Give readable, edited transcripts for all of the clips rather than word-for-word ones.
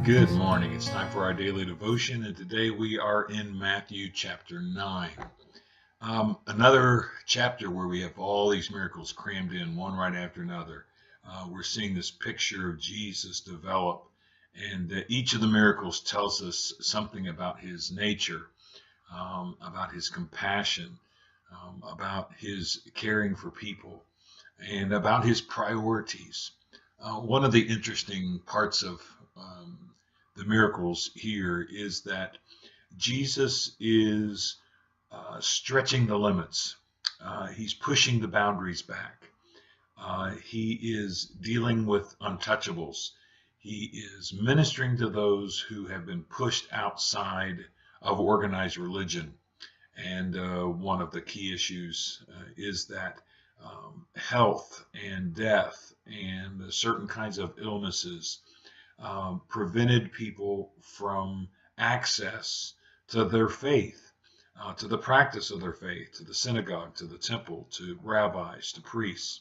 Good morning. It's time for our daily devotion, and today we are in Matthew chapter 9. Another chapter where we have all these miracles crammed in, one right after another. We're seeing this picture of Jesus develop, and each of the miracles tells us something about his nature, about his compassion, about his caring for people, and about his priorities. One of the interesting parts of the miracles here is that Jesus is stretching the limits. He's pushing the boundaries back. He is dealing with untouchables. He is ministering to those who have been pushed outside of organized religion. And one of the key issues is that health and death and certain kinds of illnesses prevented people from access to their faith, to the practice of their faith, to the synagogue, to the temple, to rabbis, to priests.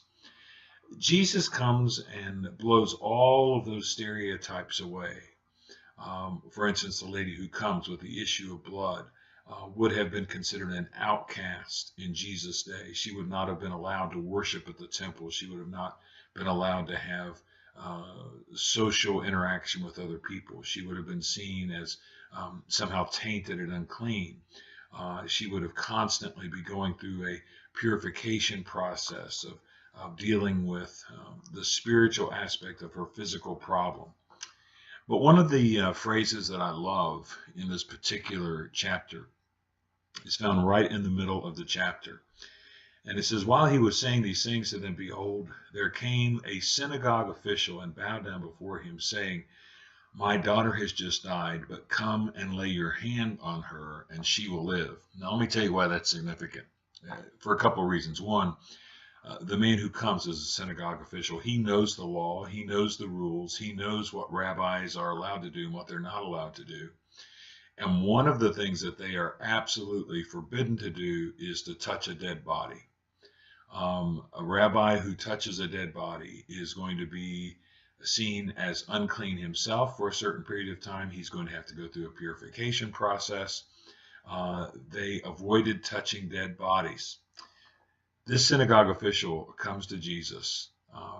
Jesus comes and blows all of those stereotypes away. For instance, the lady who comes with the issue of blood would have been considered an outcast in Jesus' day. She would not have been allowed to worship at the temple. She would have not been allowed to have social interaction with other people. She would have been seen as somehow tainted and unclean. She would have constantly be going through a purification process of dealing with the spiritual aspect of her physical problem. But one of the phrases that I love in this particular chapter is found right in the middle of the chapter. And it says, while he was saying these things to them, behold, there came a synagogue official and bowed down before him, saying, my daughter has just died, but come and lay your hand on her, and she will live. Now, let me tell you why that's significant. For a couple of reasons. One, the man who comes as a synagogue official, he knows the law, he knows the rules, he knows what rabbis are allowed to do and what they're not allowed to do. And one of the things that they are absolutely forbidden to do is to touch a dead body. A rabbi who touches a dead body is going to be seen as unclean himself for a certain period of time. He's going to have to go through a purification process. They avoided touching dead bodies. This synagogue official comes to Jesus.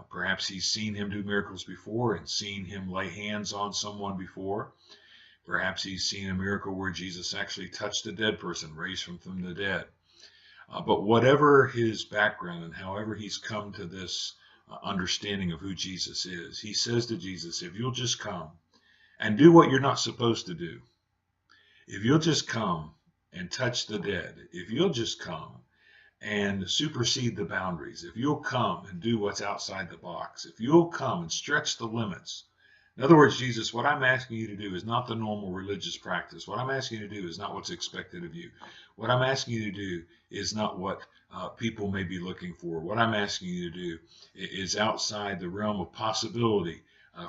Perhaps he's seen him do miracles before and seen him lay hands on someone before. Perhaps he's seen a miracle where Jesus actually touched a dead person, raised him from the dead. But whatever his background and however he's come to this understanding of who Jesus is, he says to Jesus, if you'll just come and do what you're not supposed to do, if you'll just come and touch the dead, if you'll just come and supersede the boundaries, if you'll come and do what's outside the box, if you'll come and stretch the limits. In other words, Jesus, what I'm asking you to do is not the normal religious practice. What I'm asking you to do is not what's expected of you. What I'm asking you to do is not what people may be looking for. What I'm asking you to do is outside the realm of possibility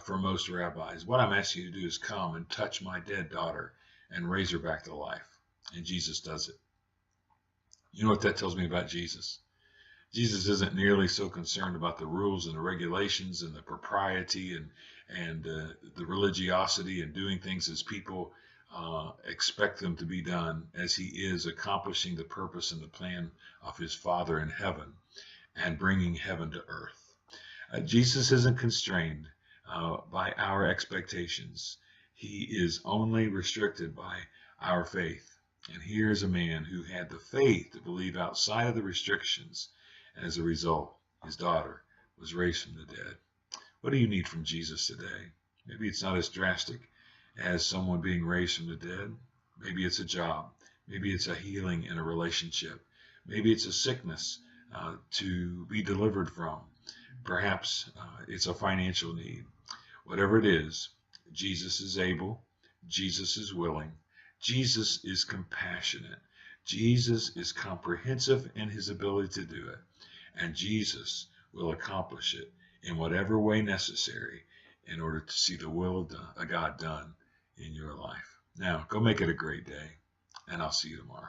for most rabbis. What I'm asking you to do is come and touch my dead daughter and raise her back to life. And Jesus does it. You know what that tells me about Jesus? Jesus isn't nearly so concerned about the rules and the regulations and the propriety and the religiosity and doing things as people expect them to be done, as he is accomplishing the purpose and the plan of his Father in heaven and bringing heaven to earth. Jesus isn't constrained by our expectations. He is only restricted by our faith. And here's a man who had the faith to believe outside of the restrictions. And as a result, his daughter was raised from the dead. What do you need from Jesus today? Maybe it's not as drastic as someone being raised from the dead. Maybe it's a job. Maybe it's a healing in a relationship. Maybe it's a sickness to be delivered from. Perhaps it's a financial need. Whatever it is, Jesus is able. Jesus is willing. Jesus is compassionate. Jesus is comprehensive in his ability to do it. And Jesus will accomplish it in whatever way necessary in order to see the will of God done in your life. Now, go make it a great day, and I'll see you tomorrow.